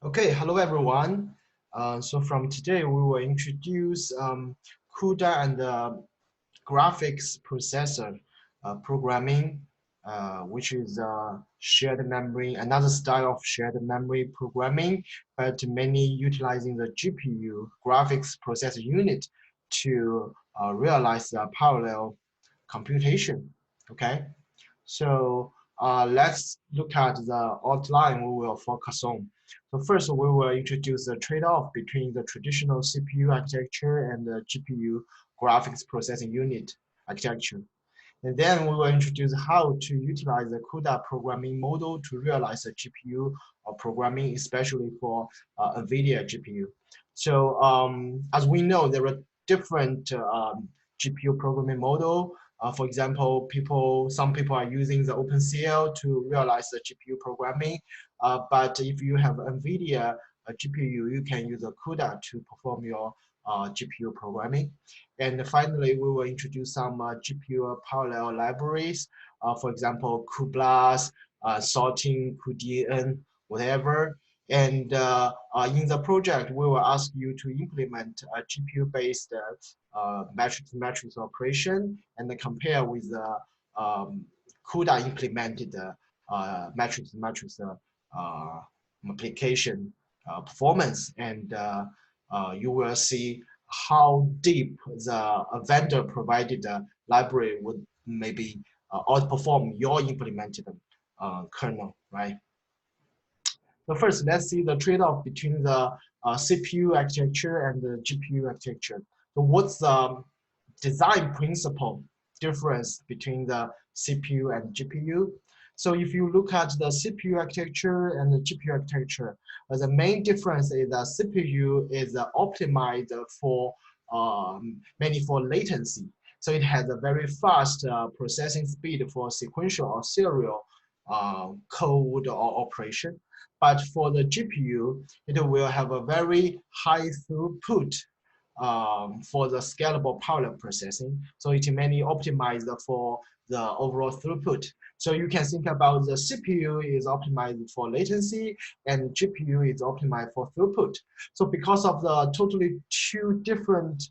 Okay, hello everyone. So from today we will introduce CUDA and graphics processor programming, which is shared memory, another style of shared memory programming, but mainly utilizing the GPU graphics processor unit to realize the parallel computation. Okay, so let's look at the outline we will focus on. So first, we will introduce the trade-off between the traditional CPU architecture and the GPU graphics processing unit architecture. And then we will introduce how to utilize the CUDA programming model to realize the GPU programming, especially for NVIDIA GPU. So as we know, there are different GPU programming model. For example, some people are using the OpenCL to realize the GPU programming. But if you have NVIDIA GPU, you can use the CUDA to perform your GPU programming. And finally, we will introduce some GPU parallel libraries, for example, cuBLAS, sorting, cuDNN, whatever. And in the project, we will ask you to implement a GPU-based matrix-to-matrix operation and compare with the CUDA implemented matrix-to-matrix application performance. And you will see how deep the vendor provided library would maybe outperform your implemented kernel, right? So first, let's see the trade-off between the CPU architecture and the GPU architecture. So what's the design principle difference between the CPU and GPU? So if you look at the CPU architecture and the GPU architecture, the main difference is that CPU is optimized for mainly for latency. So it has a very fast processing speed for sequential or serial code or operation. But for the GPU, it will have a very high throughput for the scalable parallel processing. So it mainly optimized for the overall throughput. So you can think about the CPU is optimized for latency and GPU is optimized for throughput. So because of the totally two different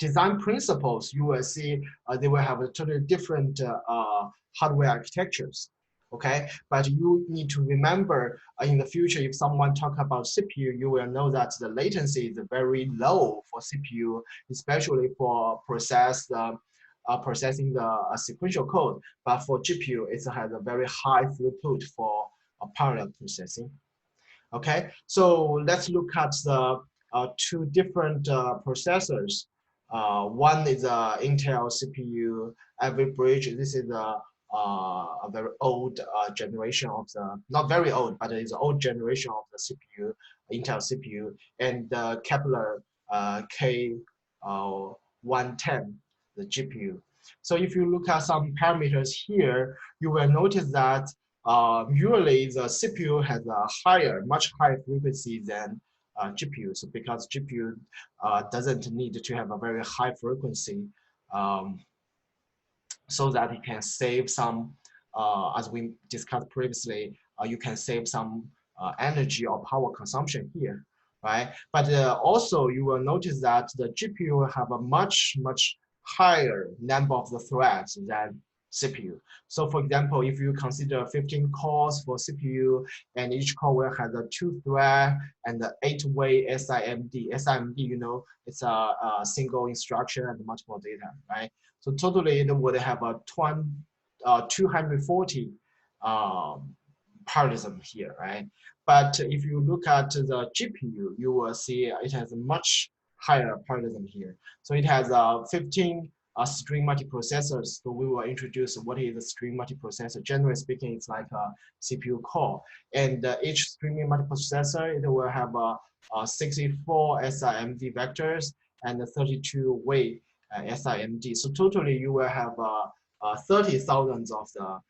design principles, you will see they will have a totally different hardware architectures. Okay, but you need to remember in the future, if someone talk about CPU, you will know that the latency is very low for CPU, especially for processing the sequential code. But for GPU, it has a very high throughput for parallel processing. Okay, so let's look at the two different processors. One is Intel CPU Ivy Bridge. This is a very old generation of the, not very old, but it's an old generation of the CPU, Intel CPU, and Kepler K110, the GPU. So if you look at some parameters here, you will notice that usually the CPU has a much higher frequency than GPU. So because GPU doesn't need to have a very high frequency um, so that it can save some, as we discussed previously, you can save some energy or power consumption here, right? But also you will notice that the GPU will have a much higher number of the threads than CPU. So for example, if you consider 15 cores for CPU and each core will have a 2-thread and the 8-way SIMD. SIMD, you know, it's a single instruction and multiple data, right? So totally it would have a 240 parallelism here, right? But if you look at the GPU, you will see it has a much higher parallelism here. So it has 15 string multiprocessors. So we will introduce what is a string multiprocessor. Generally speaking, it's like a CPU core. And each string multiprocessor, it will have 64 SIMD vectors and 32-way SIMD. So totally you will have 30,000 of the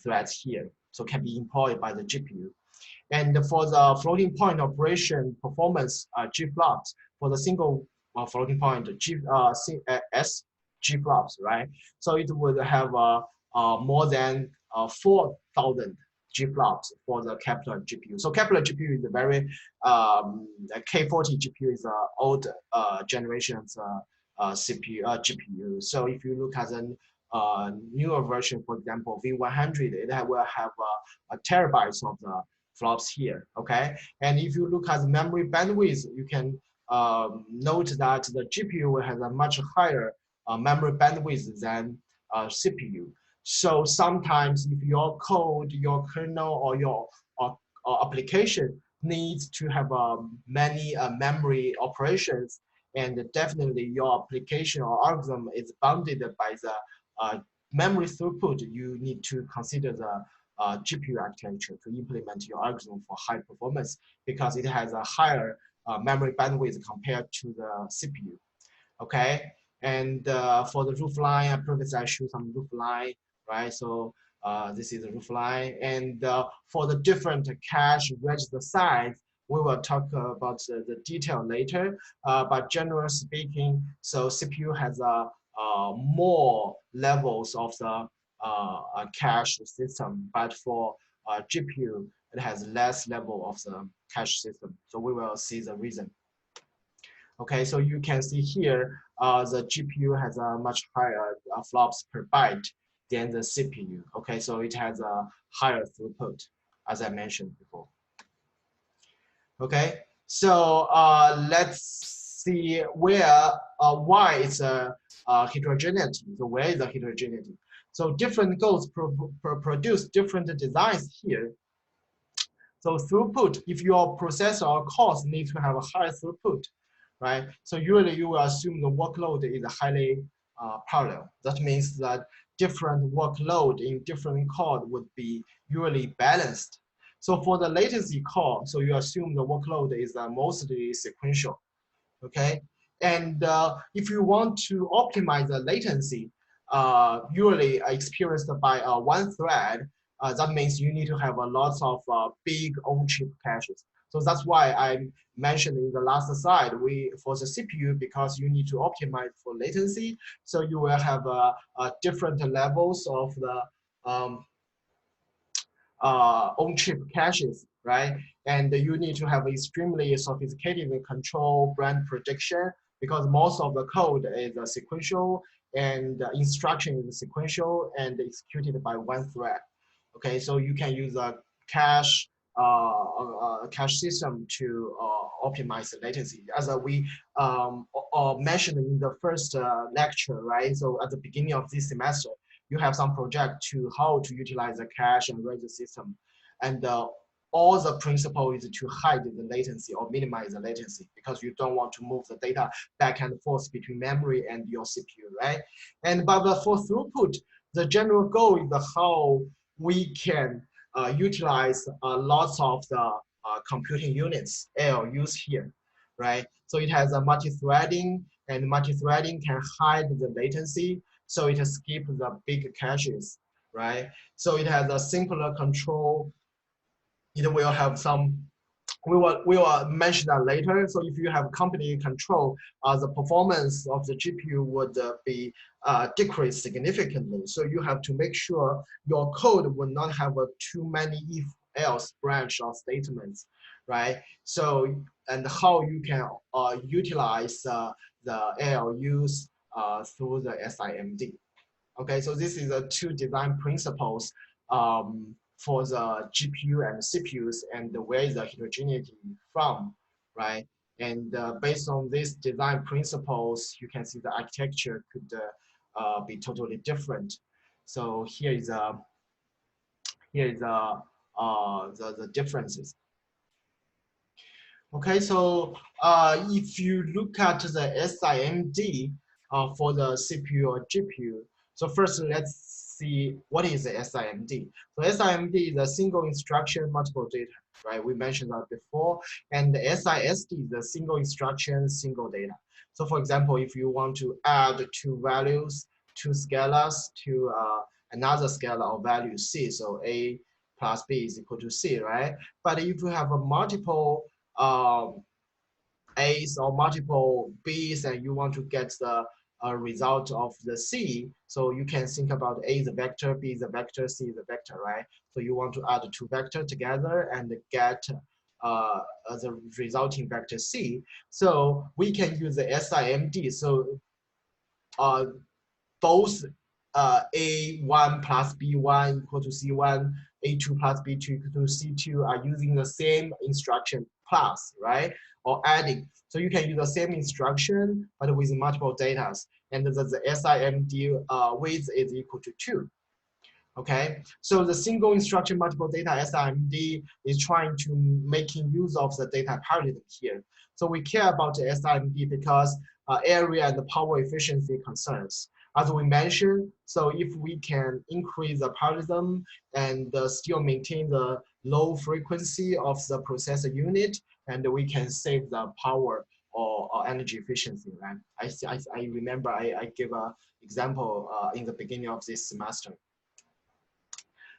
threads here. So can be employed by the GPU. And for the floating point operation performance, G flops, for the single floating point, S G flops, right? So it would have more than 4,000 G flops for the Kepler GPU. So Kepler GPU is a very K40 GPU is an old generation's CPU GPU. So if you look at the newer version, for example, V100, it will have a terabytes of the flops here. Okay, and if you look at the memory bandwidth, you can note that the GPU has a much higher memory bandwidth than CPU. So sometimes if your code, your kernel, or your application needs to have many memory operations, and definitely your application or algorithm is bounded by the memory throughput, you need to consider the GPU architecture to implement your algorithm for high performance because it has a higher memory bandwidth compared to the CPU. Okay, and for the roofline, I previously showed some roofline, right? So this is a roofline, and for the different cache register size, we will talk about the detail later. But generally speaking, so CPU has more levels of the cache system, but for GPU, it has less level of the cache system. So we will see the reason. Okay, so you can see here, the GPU has a much higher flops per byte than the CPU. Okay, so it has a higher throughput, as I mentioned before. Okay, so let's see why it's a heterogeneity. So where is the heterogeneity? So different codes produce different designs here. So throughput, if your processor or cores need to have a high throughput, right? So usually you will assume the workload is highly parallel. That means that different workload in different core would be usually balanced. So for the latency core, so you assume the workload is mostly sequential, okay? And if you want to optimize the latency, usually experienced by one thread, that means you need to have a lot of big on-chip caches. So that's why I mentioned in the last slide, for the CPU, because you need to optimize for latency, so you will have different levels of the on-chip caches, right? And you need to have extremely sophisticated control brand prediction because most of the code is sequential and the instruction is sequential and executed by one thread. Okay, so you can use a cache system to optimize the latency. As we mentioned in the first lecture, right? So at the beginning of this semester, you have some project to how to utilize the cache and register system. And all the principle is to hide the latency or minimize the latency because you don't want to move the data back and forth between memory and your CPU, right? And but for throughput, the general goal is how we can utilize lots of the computing units, ALUs here, right? So it has a multi-threading, and multi-threading can hide the latency, so it skips the big caches, right? So it has a simpler control. It will have some, we will mention that later. So if you have company control, the performance of the GPU would be decreased significantly. So you have to make sure your code will not have too many if else branch or statements, right? So, and how you can utilize the ALUs through the SIMD. Okay, so this is the two design principles for the GPU and CPUs and where is the heterogeneity from, right? And based on these design principles, you can see the architecture could be totally different. So here is the differences. Okay, so if you look at the SIMD for the CPU or GPU, so first let's see what is the SIMD. So SIMD is a single instruction, multiple data, right? We mentioned that before. And the SISD is a single instruction, single data. So for example, if you want to add two values, two scalars to another scalar or value C, so A plus B is equal to C, right? But if you have a multiple A's or multiple B's and you want to get the result of the C. So you can think about A is a vector, B is a vector, C is a vector, right? So you want to add two vectors together and get the resulting vector C. So we can use the SIMD. So uh, both A1 plus B1 equal to C1, A2 plus B2 equal to C2 are using the same instruction plus, right? Or adding. So you can use the same instruction, but with multiple data. And the SIMD width is equal to 2. Okay, so the single instruction multiple data SIMD is trying to making use of the data parallelism here. So we care about the SIMD because area and the power efficiency concerns. As we mentioned, so if we can increase the parallelism and still maintain the low frequency of the processor unit, and we can save the power or energy efficiency, right? I remember I gave an example in the beginning of this semester.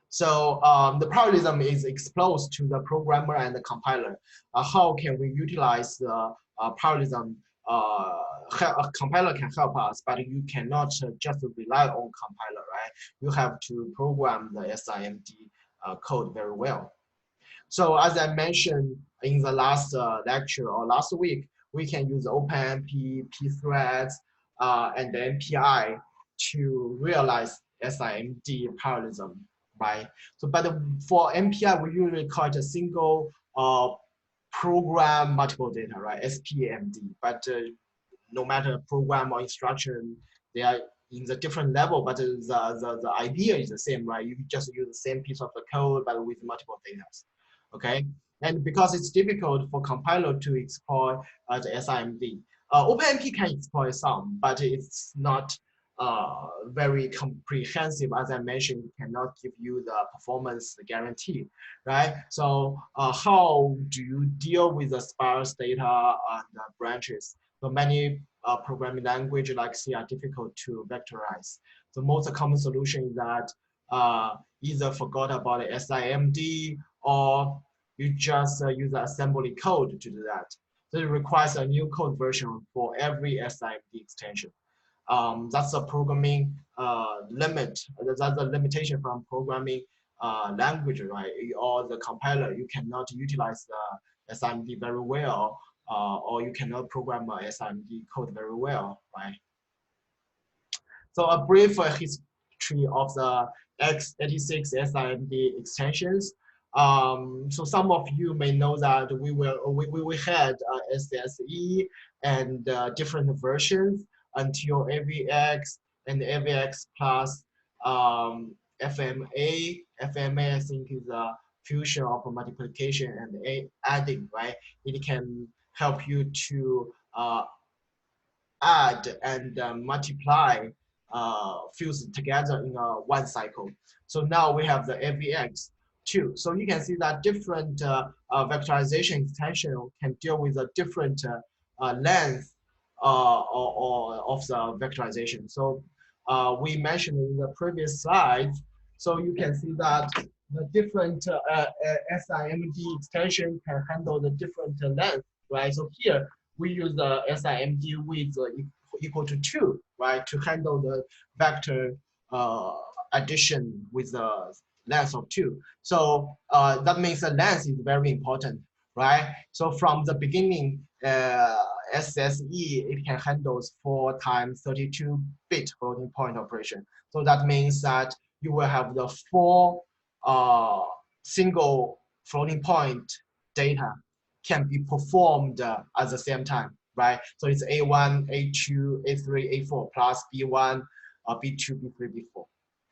So the parallelism is exposed to the programmer and the compiler. How can we utilize the parallelism? A compiler can help us, but you cannot just rely on compiler, right? You have to program the SIMD code very well. So as I mentioned in the last lecture or last week, we can use OpenMP, pthreads, and the MPI to realize SIMD parallelism, right? So, but for MPI, we usually call it a single program multiple data, right? SPMD. But no matter program or instruction, they are in the different level, but the idea is the same, right? You just use the same piece of the code, but with multiple data. Okay, and because it's difficult for compiler to exploit the SIMD. OpenMP can exploit some, but it's not very comprehensive. As I mentioned, it cannot give you the performance guarantee, right? So how do you deal with the sparse data and branches? So many programming language like C are difficult to vectorize. The most common solution is that either forgot about the SIMD or you just use the assembly code to do that. So it requires a new code version for every SIMD extension. That's a programming limit. That's a limitation from programming language, right? Or the compiler, you cannot utilize the SIMD very well, or you cannot program a SIMD code very well, right? So a brief history of the x86 SIMD extensions. So some of you may know that we had SSE and different versions until AVX and AVX plus FMA. FMA I think is a fusion of multiplication and adding, right? It can help you to add and multiply fields together in one cycle. So now we have the AVX too. So you can see that different vectorization extension can deal with a different length of the vectorization. So we mentioned in the previous slide. So you can see that the different SIMD extension can handle the different length, right? So here we use the SIMD width equal to 2, right, to handle the vector addition with the length of 2. So that means the length is very important, right? So from the beginning, SSE, it can handle 4 times 32-bit floating point operation. So that means that you will have the 4 single floating point data can be performed at the same time, right? So it's A1, A2, A3, A4 plus B1, B2, B3, B4.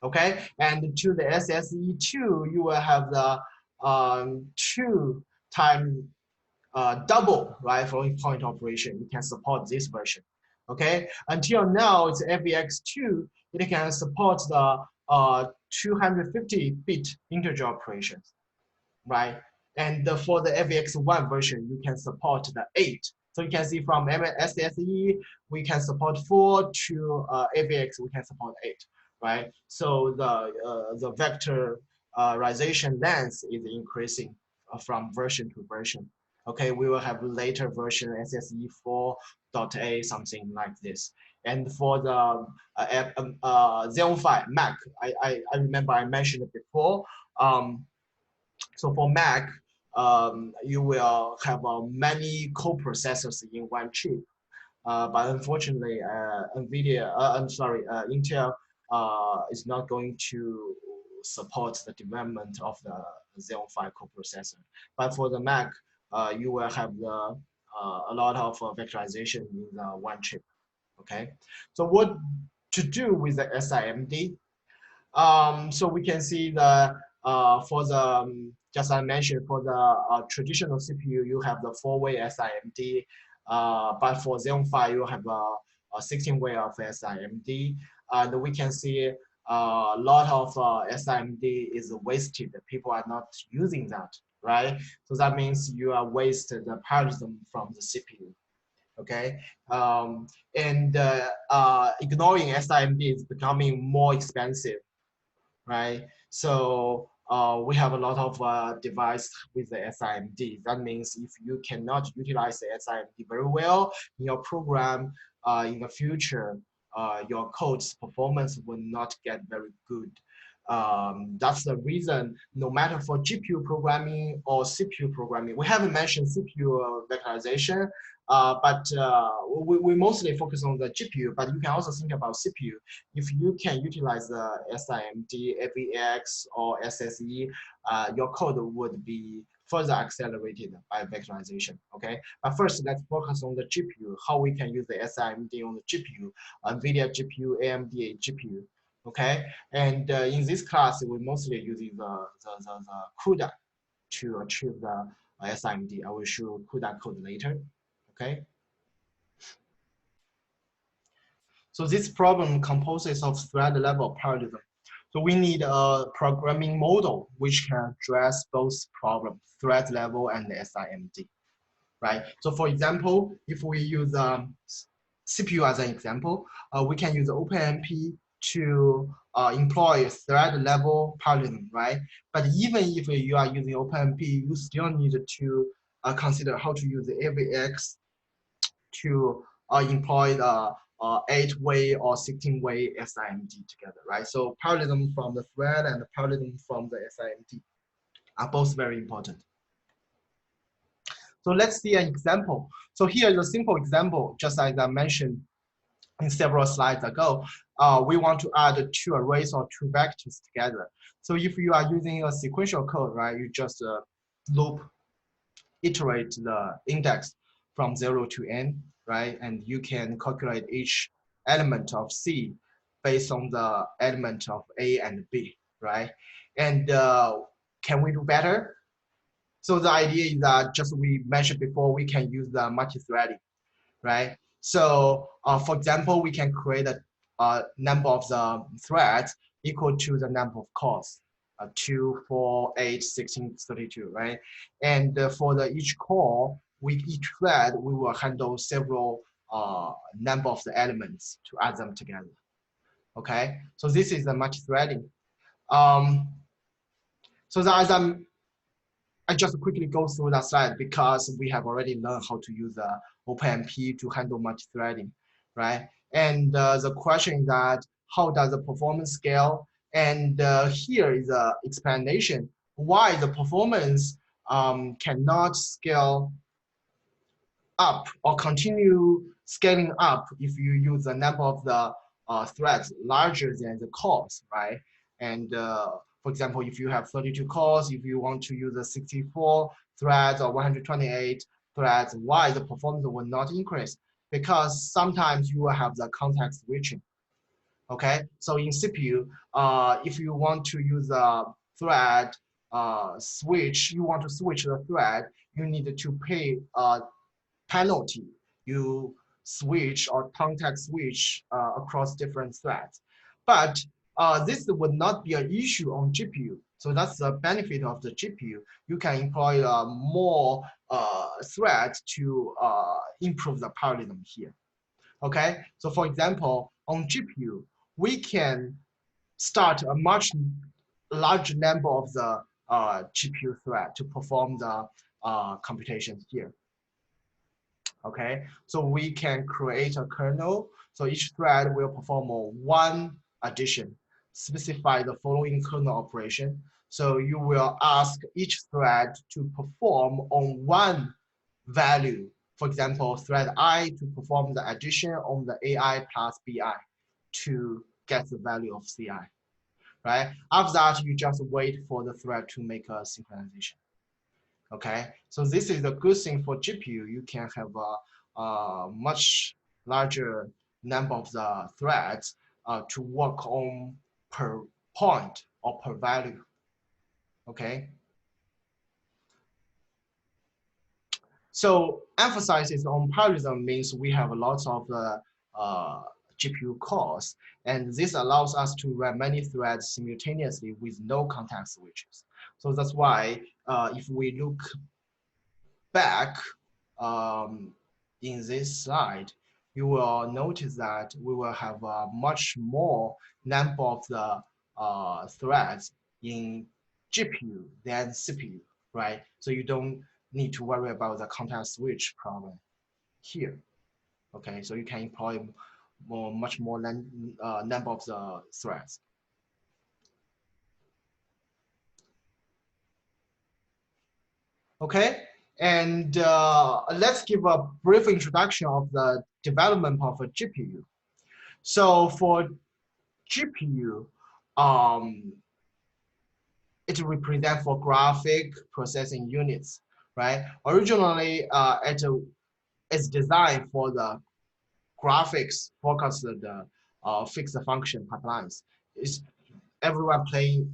Okay, and to the SSE2, you will have the 2 times double, right, floating point operation. You can support this version. Okay, until now it's AVX2. It can support the 250-bit integer operations, right? And for the AVX1 version, you can support the 8. So you can see from SSE, we can support 4 to AVX, we can support 8, right? So the vectorization length is increasing from version to version. Okay, we will have later version SSE 4.a, something like this. And for the Xeon Phi Mac, I remember I mentioned it before. So for Mac, you will have many co-processors in one chip. But unfortunately, Intel is not going to support the development of the Xeon Phi coprocessor. But for the Mac, you will have a lot of vectorization in the one chip. Okay, so what to do with the SIMD? So we can see the for the just I mentioned for the traditional CPU you have the 4-way SIMD, but for Xeon Phi you have a 16-way of SIMD, and we can see a lot of SIMD is wasted. People are not using that, right? So that means you are wasted the parallelism from the CPU. Okay, and ignoring SIMD is becoming more expensive, right? So we have a lot of device with the SIMD. That means if you cannot utilize the SIMD very well in your program in the future, your code's performance will not get very good. That's the reason, no matter for GPU programming or CPU programming, we haven't mentioned CPU vectorization, but we mostly focus on the GPU, but you can also think about CPU. If you can utilize the SIMD, AVX, or SSE, your code would be further accelerated by vectorization, okay? But first, let's focus on the GPU, how we can use the SIMD on the GPU, NVIDIA GPU, AMD GPU, okay? And in this class, we're mostly using the CUDA to achieve the SIMD. I will show CUDA code later, okay? So this problem composes of thread level parallelism. So we need a programming model which can address both problems, thread level and the SIMD, right? So for example, if we use CPU as an example, we can use OpenMP to employ thread level parallelism, right? But even if you are using OpenMP, you still need to consider how to use the AVX to employ the 8-way or 16-way SIMD together, right? So parallelism from the thread and the parallelism from the SIMD are both very important. So let's see an example. So here is a simple example, just as I mentioned in several slides ago. We want to add 2 arrays or 2 vectors together. So if you are using a sequential code, right, you just iterate the index from 0 to n, right? And you can calculate each element of C based on the element of A and B, right? And can we do better? So the idea is that just we mentioned before, we can use the multi-threading, right? So for example, we can create a number of the threads equal to the number of cores, 2, 4, 8, 16, 32, right? And for each core, with each thread, we will handle several number of the elements to add them together, okay? So this is the multi-threading. So that as I just quickly go through that slide because we have already learned how to use OpenMP to handle multi-threading, right? And the question is that how does the performance scale? And here is an explanation why the performance cannot scale up or continue scaling up if you use a number of the threads larger than the cores, right? And for example, if you have 32 cores, if you want to use a 64 threads or 128 threads, why the performance will not increase? Because sometimes you will have the context switching. Okay, so in CPU, if you want to use a thread switch, you want to switch the thread, you need to pay penalty. You switch or context switch across different threads. But this would not be an issue on GPU. So that's the benefit of the GPU. You can employ more threads to improve the parallelism here. Okay, so for example, on GPU, we can start a much large number of the GPU thread to perform the computations here. Okay, so we can create a kernel. So each thread will perform one addition, specify the following kernel operation. So you will ask each thread to perform on one value. For example, thread I to perform the addition on the AI plus BI to get the value of CI, right? After that, you just wait for the thread to make a synchronization. Okay, so this is a good thing for GPU. You can have a much larger number of the threads to work on per point or per value. Okay, so emphasis on parallelism means we have lots of GPU cores, and this allows us to run many threads simultaneously with no context switches. So that's why if we look back in this slide, you will notice that we will have a much more number of the threads in GPU than CPU, right? So you don't need to worry about the context switch problem here. Okay, so you can employ much more number of the threads. Okay, and let's give a brief introduction of the development of a GPU. So for GPU, it represents for graphic processing units, right? Originally, it's designed for the graphics forecasted fixed function pipelines. It's everyone playing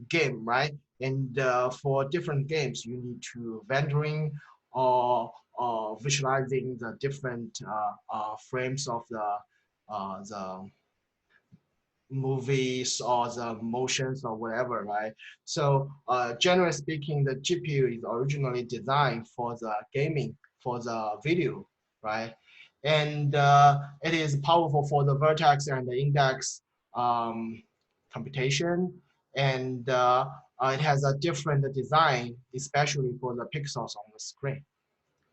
game, right? And for different games, you need to rendering or visualizing the different frames of the movies or the motions or whatever, right? So generally speaking, the GPU is originally designed for the gaming, for the video, right? And it is powerful for the vertex and the index computation. And it has a different design, especially for the pixels on the screen,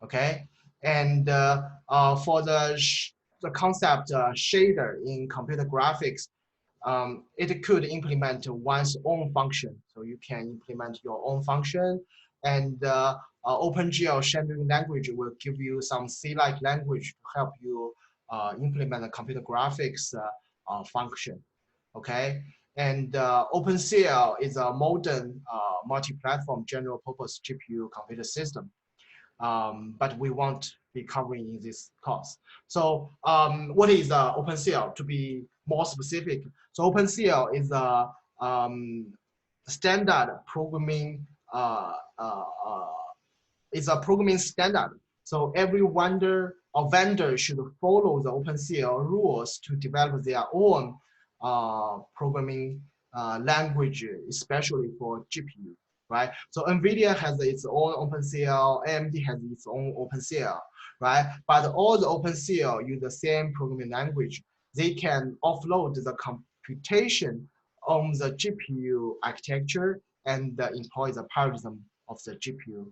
okay? And for the concept shader in computer graphics, it could implement one's own function. So you can implement your own function, and OpenGL rendering language will give you some C-like language to help you implement a computer graphics function, okay? And OpenCL is a modern multi-platform general purpose GPU computer system. But we won't be covering in this course. So what is OpenCL? To be more specific, so OpenCL is a standard programming. It's a programming standard. So every vendor should follow the OpenCL rules to develop their own programming language, especially for GPU. Right? So NVIDIA has its own OpenCL, AMD has its own OpenCL, right? But all the OpenCL use the same programming language. They can offload the computation on the GPU architecture and employ the parallelism of the GPU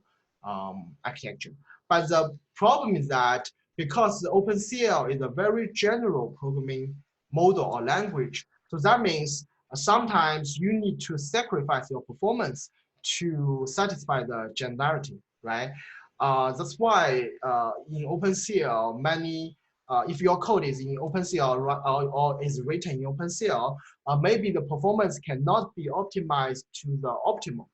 architecture. But the problem is that because the OpenCL is a very general programming model or language, so that means sometimes you need to sacrifice your performance to satisfy the generality, right? That's why in OpenCL, many, if your code is in OpenCL or is written in OpenCL, maybe the performance cannot be optimized to the optimum,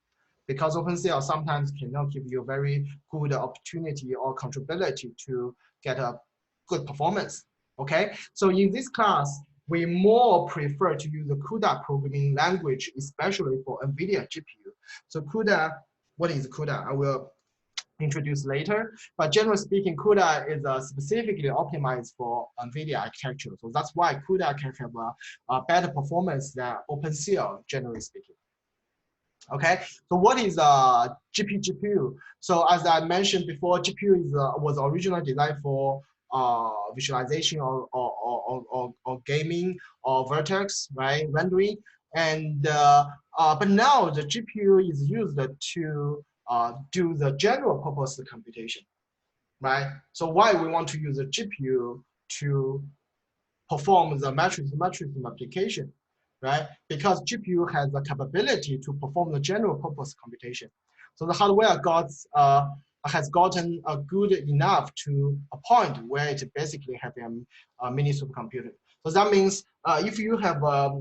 because OpenCL sometimes cannot give you a very good opportunity or controllability to get a good performance, okay? So in this class, we more prefer to use the CUDA programming language, especially for NVIDIA GPU. So CUDA, what is CUDA? I will introduce later. But generally speaking, CUDA is specifically optimized for NVIDIA architecture. So that's why CUDA can have a better performance than OpenCL, generally speaking. Okay, so what is GPU? So as I mentioned before, GPU was originally designed for visualization or gaming or vertex, right, rendering. And but now the GPU is used to do the general purpose computation, right? So why we want to use a GPU to perform the matrix multiplication, right? Because GPU has the capability to perform the general purpose computation. So the hardware has gotten good enough to a point where it basically have a mini supercomputer. So that means if you have a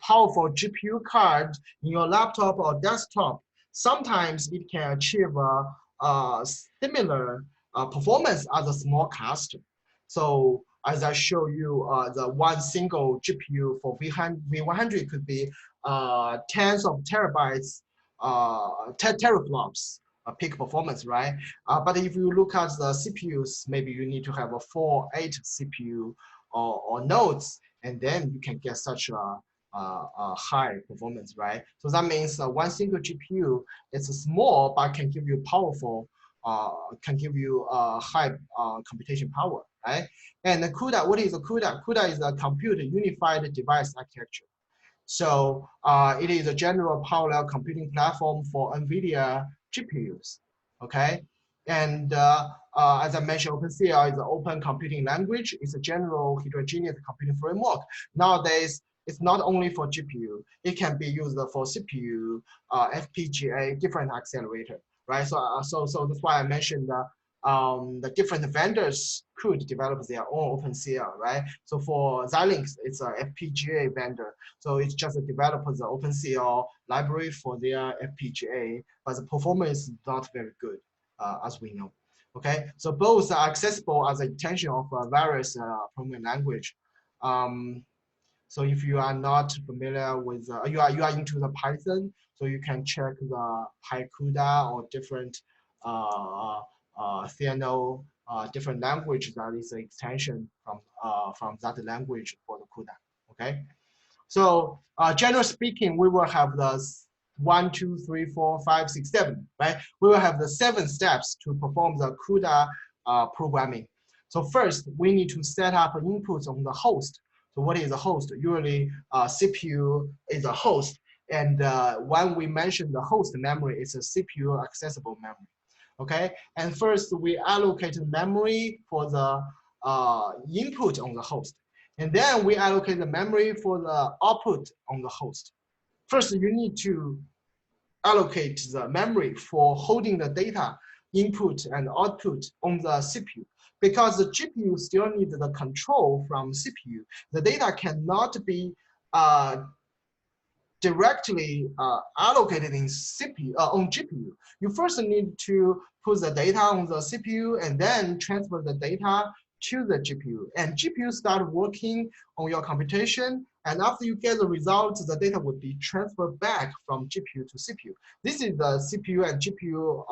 powerful GPU card in your laptop or desktop, sometimes it can achieve a similar performance as a small cluster. So as I show you, the one single GPU for V100 could be tens of terabytes, teraflops peak performance, right? But if you look at the CPUs, maybe you need to have a 8 CPU or nodes, and then you can get such a high performance, right? So that means one single GPU is small, but can give you powerful, can give you high computation power, right? And the CUDA, what is a CUDA? CUDA is a computer unified device architecture. So it is a general parallel computing platform for NVIDIA GPUs, okay? And as I mentioned, OpenCL is an open computing language. It's a general heterogeneous computing framework. Nowadays, it's not only for GPU. It can be used for CPU, FPGA, different accelerator, right? So that's why I mentioned the different vendors could develop their own OpenCL, right? So for Xilinx, it's a FPGA vendor. So it just develops the OpenCL library for their FPGA, but the performance is not very good, as we know. Okay, so both are accessible as an extension of various programming language. So if you are not familiar with, you are into the Python, so you can check the PyCUDA or different CNO, different language that is an extension from that language for the CUDA. Okay. So generally speaking, we will have the 1, 2, 3, 4, 5, 6, 7, right? We will have the 7 steps to perform the CUDA programming. So first, we need to set up inputs on the host. So what is a host? Usually CPU is a host. And when we mention the host memory, it's a CPU accessible memory. Okay, and first we allocate memory for the input on the host. And then we allocate the memory for the output on the host. First, you need to allocate the memory for holding the data input and output on the CPU. Because the GPU still needs the control from CPU. The data cannot be directly allocated in CPU, on GPU. You first need to put the data on the CPU and then transfer the data to the GPU. And GPU start working on your computation. And after you get the results, the data would be transferred back from GPU to CPU. This is the CPU and GPU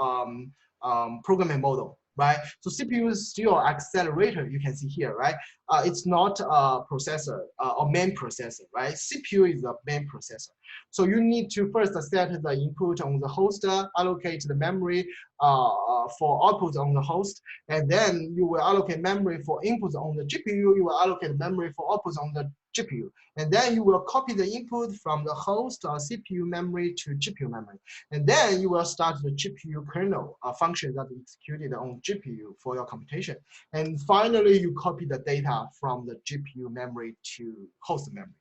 programming model, right? So CPU is still accelerator, you can see here, right? It's not a processor or main processor, right? CPU is the main processor. So you need to first set the input on the host, allocate the memory for output on the host, and then you will allocate memory for inputs on the GPU, you will allocate memory for outputs on the GPU. And then you will copy the input from the host or CPU memory to GPU memory. And then you will start the GPU kernel, a function that is executed on GPU for your computation. And finally, you copy the data from the GPU memory to host memory.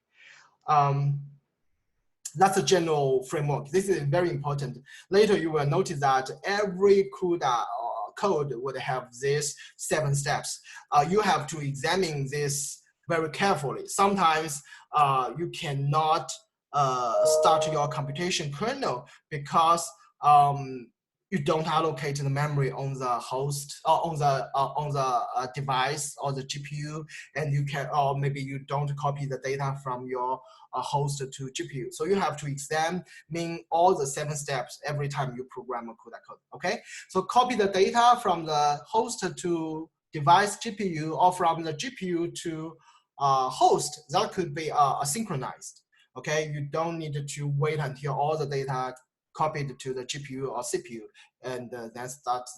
That's a general framework. This is very important. Later, you will notice that every CUDA code would have these 7 steps. You have to examine this very carefully. Sometimes you cannot start your computation kernel because you don't allocate the memory on the host or on the device or the GPU, and you can, or maybe you don't copy the data from your host to GPU. So you have to examine all the 7 steps every time you program a CUDA code. Okay, so copy the data from the host to device GPU or from the GPU to host. That could be asynchronized. Okay, you don't need to wait until all the data copied to the GPU or CPU and then start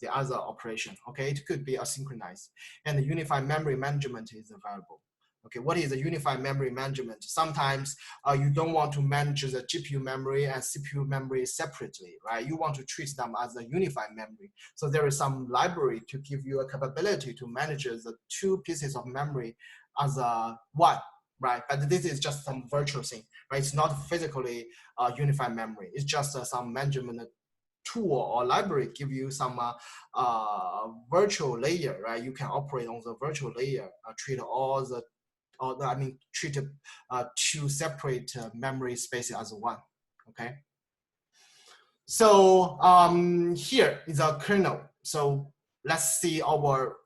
the other operation. Okay, it could be asynchronized, and the unified memory management is available. Okay, what is a unified memory management? Sometimes you don't want to manage the GPU memory and CPU memory separately, right? You want to treat them as a unified memory. So there is some library to give you a capability to manage the two pieces of memory as a one, right? But this is just some virtual thing, right? It's not physically unified memory. It's just some management tool or library give you some virtual layer, right? You can operate on the virtual layer, treat all the, treat two separate memory spaces as one, okay? So here is a kernel. So let's see our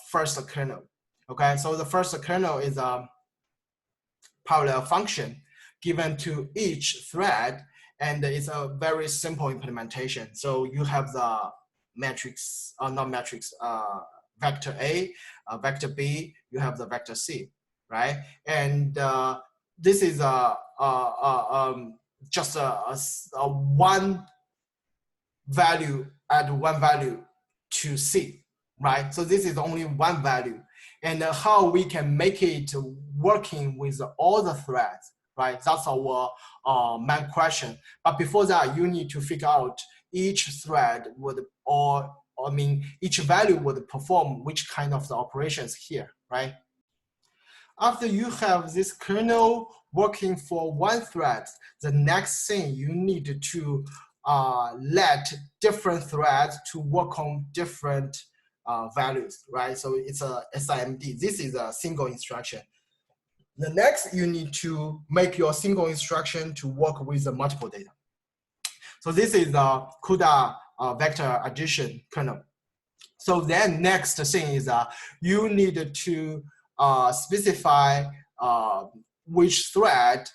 first kernel, okay? So the first kernel is a parallel function given to each thread, and it's a very simple implementation. So you have the matrix, not matrix, vector A, vector B, you have the vector C, right? And this is just a one value, add one value to C, right? So this is only one value. And how we can make it working with all the threads, right? That's our main question. But before that, you need to figure out each thread would, each value would perform which kind of the operations here, right? After you have this kernel working for one thread, the next thing you need to let different threads to work on different values, right? So it's a SIMD. This is a single instruction. The next, you need to make your single instruction to work with the multiple data. So this is the CUDA vector addition kernel. So then next thing is you need to specify which thread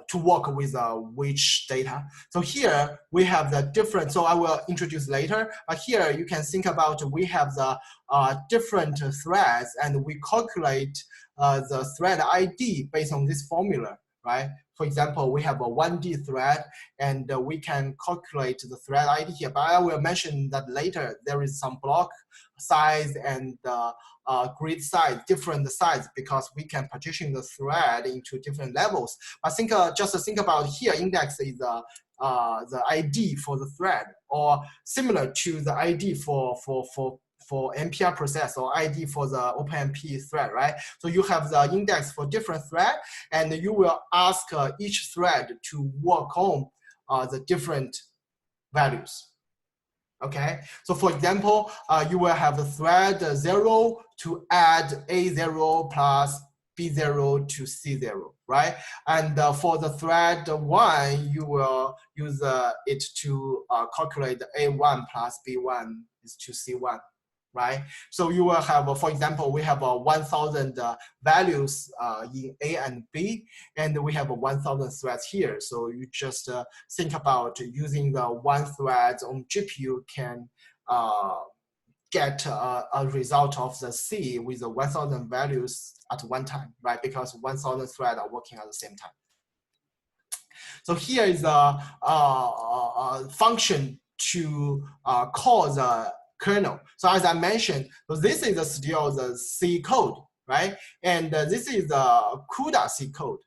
to work with which data. So here we have the different, so I will introduce later, but here you can think about we have the different threads and we calculate the thread ID based on this formula, right? For example, we have a 1D thread and we can calculate the thread ID here, but I will mention that later. There is some block size and grid size, different size, because we can partition the thread into different levels. But just think about here, index is the ID for the thread, or similar to the ID for NPR process or ID for the OpenMP thread, right? So you have the index for different thread, and you will ask each thread to work on the different values. Okay, so for example, you will have the thread 0 to add A0 plus B0 to C0, right? And for the thread 1, you will use it to calculate A1 plus B1 is to C1, right? So you will have, for example, we have 1,000 values in A and B, and we have 1,000 threads here. So you just think about using the one thread on GPU can get a result of the C with the 1,000 values at one time, right? Because 1,000 threads are working at the same time. So here is a function to call the kernel. So as I mentioned, so this is still the C code, right? And this is the CUDA C code.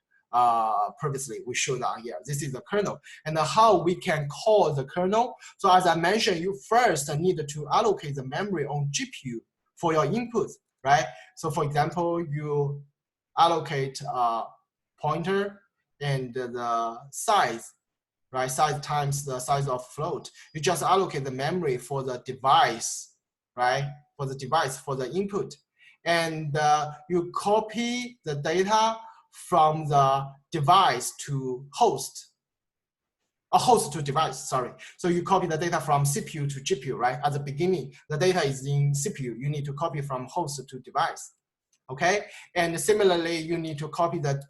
Previously we showed down here. This is the kernel. And how we can call the kernel. So as I mentioned, you first need to allocate the memory on GPU for your inputs, right? So for example, you allocate a pointer and the size, right? Size times the size of float. You just allocate the memory for the device, right? For the device, for the input. And you copy the data from the device to host, a host to device, sorry. So you copy the data from CPU to GPU, right? At the beginning, the data is in CPU. You need to copy from host to device, okay? And similarly, you need to copy the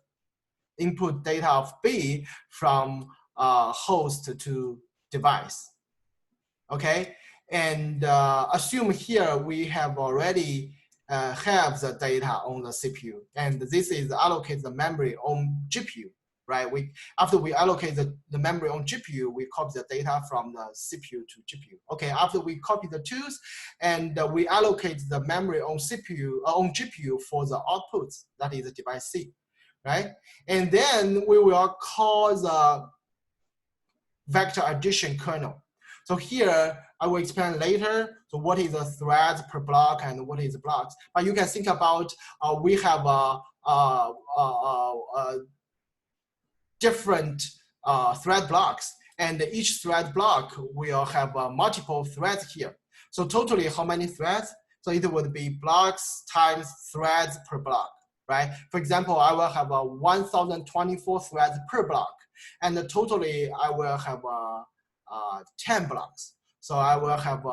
input data of B from host to device, okay? And assume here we have already have the data on the CPU, and this is allocate the memory on GPU, right? After we allocate the memory on GPU, we copy the data from the CPU to GPU. Okay, after we copy the twos, and we allocate the memory on CPU on GPU for the outputs, that is the device C, right? And then we will call the vector addition kernel. So here, I will explain later, so what is the threads per block and what is blocks. But you can think about, we have different thread blocks, and each thread block will have multiple threads here. So totally how many threads? So it would be blocks times threads per block, right? For example, I will have 1,024 threads per block, and totally I will have 10 blocks. So I will have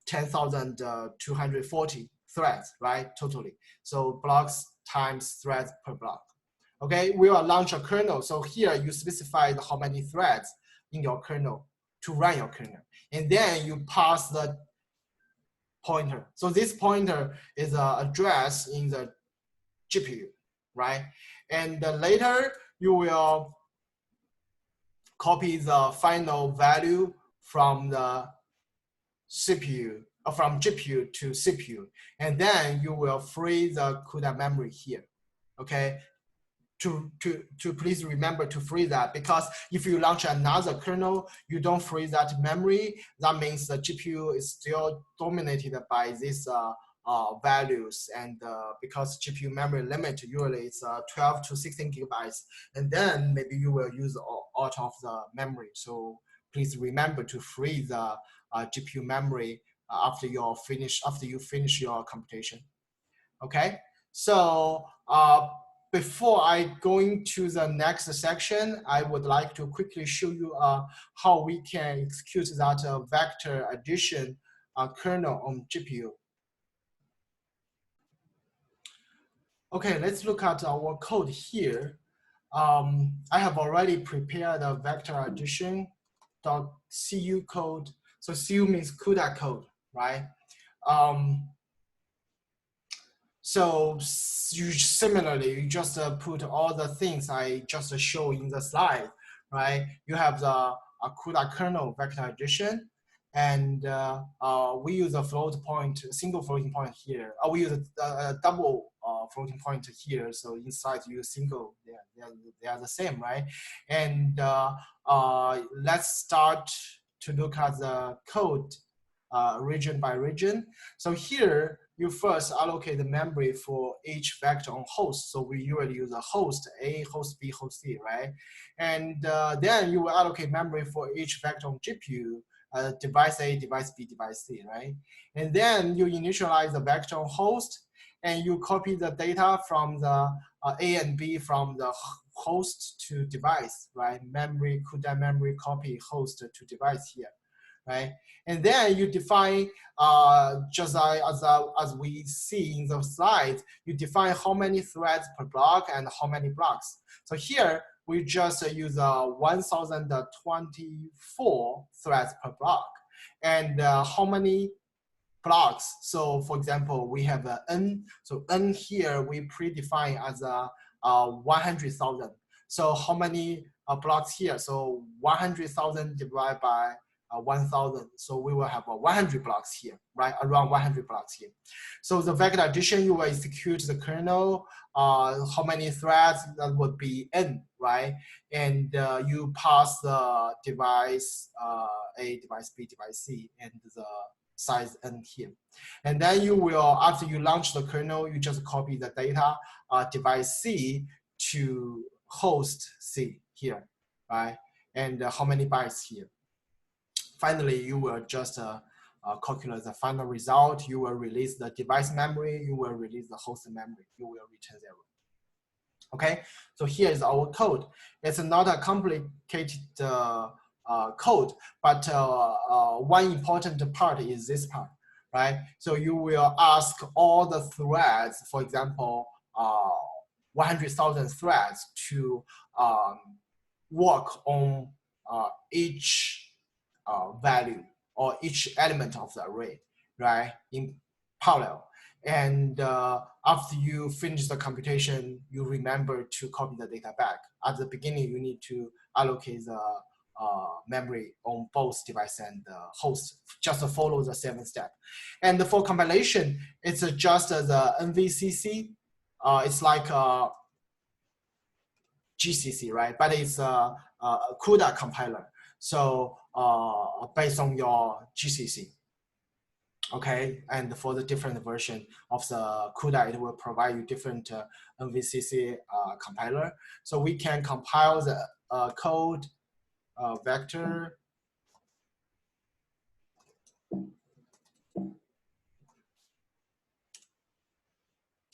10,240 threads, right? Totally. So blocks times threads per block. Okay, we will launch a kernel. So here you specify how many threads in your kernel to run your kernel. And then you pass the pointer. So this pointer is an address in the GPU, right? And later you will copy the final value from the CPU, from GPU to CPU. And then you will free the CUDA memory here, okay? To please remember to free that, because if you launch another kernel, you don't free that memory. That means the GPU is still dominated by these values, and because GPU memory limit usually it's 12 to 16 gigabytes, and then maybe you will use out of the memory. So please remember to free the GPU memory after you finish your computation. Okay, so before I go into the next section, I would like to quickly show you how we can execute that vector addition kernel on GPU. Okay, let's look at our code here. I have already prepared a vector addition .cu code. So CU means CUDA code, right? So similarly, you just put all the things I just showed in the slide, right? You have the CUDA kernel vector addition, and we use a single floating point here. We use a double floating point here. So inside you use single, they are the same, right? And let's start to look at the code region by region. So here, you first allocate the memory for each vector on host. So we usually use a host A, host B, host C, right? And then you will allocate memory for each vector on GPU, device A, device B, device C, right? And then you initialize the vector on host, and you copy the data from the A and B from the host to device, right? Memory, CUDA memory copy host to device here, right? And then you define, just as we see in the slides, you define how many threads per block and how many blocks. So here, we just use 1,024 threads per block. And how many blocks? So for example, we have N. So N here, we predefine as 100,000. So how many blocks here? So 100,000 divided by 1,000. So we will have 100 blocks here, right? Around 100 blocks here. So the vector addition, you will execute the kernel. How many threads? That would be N, right? And you pass the device A, device B, device C, and the size N here. And then you will, after you launch the kernel, you just copy the data device C to host C here, right? And how many bytes here. Finally, you will just calculate the final result. You will release the device memory. You will release the host memory. You will return 0. Okay, so here is our code. It's not a complicated code, but one important part is this part, right? So you will ask all the threads, for example, 100,000 threads to work on each value or each element of the array, right, in parallel. And after you finish the computation, you remember to copy the data back. At the beginning, you need to allocate the memory on both device and host, just to follow the 7 step. And for compilation, it's just the NVCC. It's like GCC, right? But it's a CUDA compiler. So based on your GCC. Okay, and for the different version of the CUDA, it will provide you different NVCC compiler. So we can compile the code vector.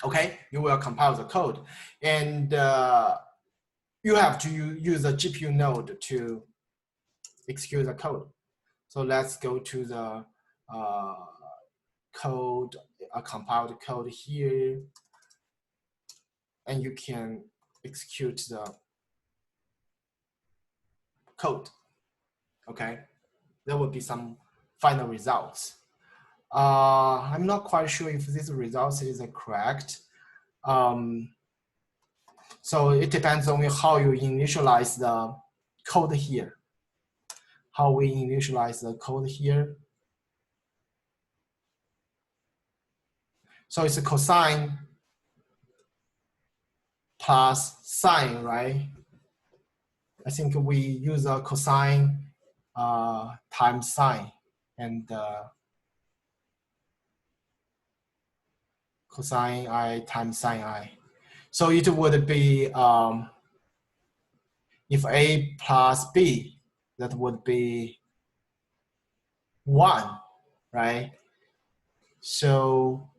Okay, you will compile the code, and you have to use a GPU node to execute the code. So let's go to the code, compiled code here, and you can execute the code. Okay, there will be some final results. I'm not quite sure if this result is correct. So it depends on how you initialize the code here. How we initialize the code here. So it's a cosine plus sine, right? I think we use a cosine times sine, and cosine I times sine I. So it would be, if A plus B, that would be 1, right? So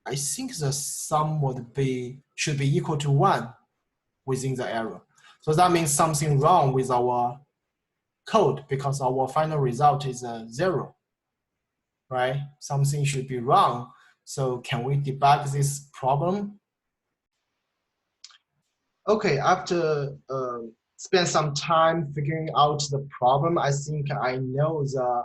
I think the sum should be equal to 1 within the error. So that means something wrong with our code, because our final result is 0, right? Something should be wrong. So can we debug this problem? Okay, after spend some time figuring out the problem, I think I know the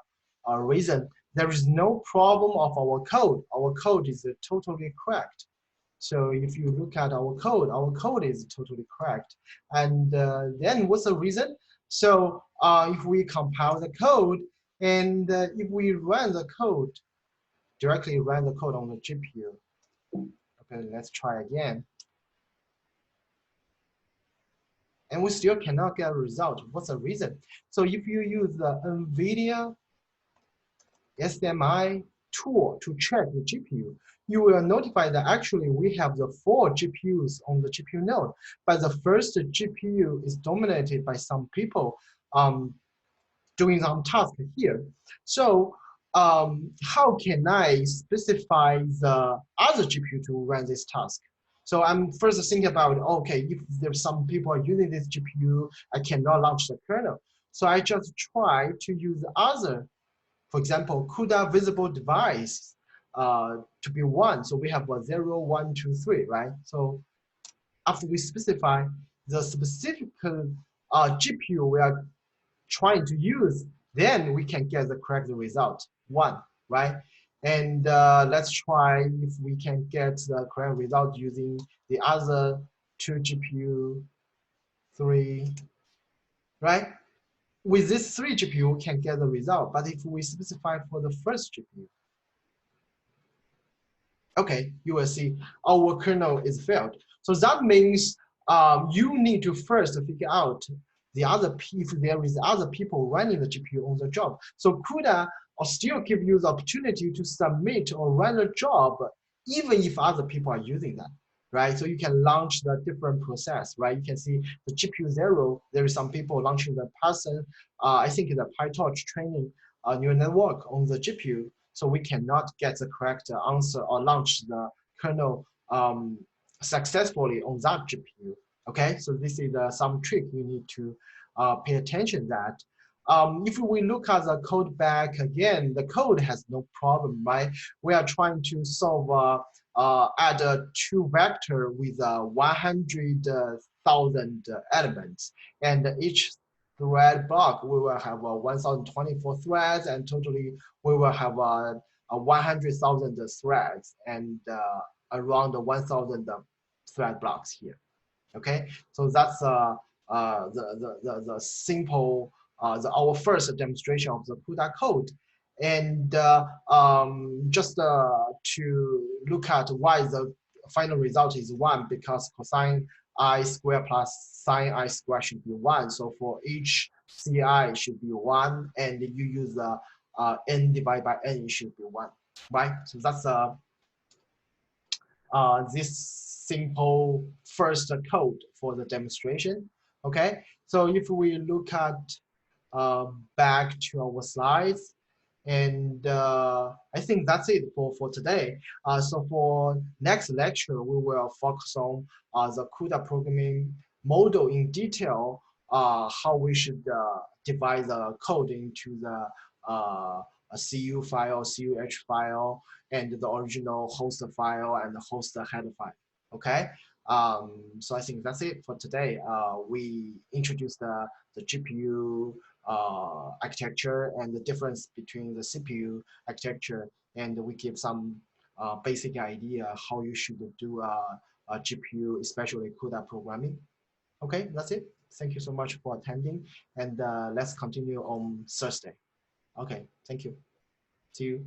reason. There is no problem of our code. Our code is totally correct. So if you look at our code is totally correct. And then what's the reason? So if we compile the code, and if we run the code, directly run the code on the GPU. Okay, let's try again. And we still cannot get a result. What's the reason? So if you use the NVIDIA SMI tool to check the GPU, you will notify that actually we have the 4 GPUs on the GPU node, but the first GPU is dominated by some people doing some task here. So how can I specify the other GPU to run this task? So I'm first thinking about, okay, if there's some people are using this GPU, I cannot launch the kernel. So I just try to use other, for example, CUDA visible device to be 1. So we have a 0, 1, 2, 3, right? So after we specify the specific GPU we are trying to use, then we can get the correct result, 1, right? And let's try if we can get the correct result using the other 2 GPU, 3, right? With this 3 GPU, we can get the result. But if we specify for the first GPU, okay, you will see our kernel is failed. So that means you need to first figure out if there is other people running the GPU on the job. So CUDA will still give you the opportunity to submit or run a job, even if other people are using that, right? So you can launch the different process, right? You can see the GPU 0, there is some people launching the Python, I think the PyTorch training neural network on the GPU. So we cannot get the correct answer or launch the kernel successfully on that GPU. Okay, so this is some trick you need to pay attention that. If we look at the code back again, the code has no problem, right? We are trying to solve add 2 vector with 100,000 elements, and each thread block, we will have 1,024 threads, and totally we will have 100,000 threads and around 1,000 thread blocks here. Okay, so that's the simple our first demonstration of the CUDA code, and just to look at why the final result is 1, because cosine I square plus sine I square should be 1. So for each CI should be 1, and you use n divided by n, it should be 1, right? So that's this simple first code for the demonstration. Okay, so if we look at back to our slides, and I think that's it for today. So for next lecture, we will focus on the CUDA programming model in detail, how we should divide the code into the a CU file, CUH file, and the original host file and the host header file. Okay, so I think that's it for today. We introduced the GPU architecture and the difference between the CPU architecture, and we give some basic idea how you should do a GPU, especially CUDA programming. Okay, that's it. Thank you so much for attending, and let's continue on Thursday. Okay, thank you. See you.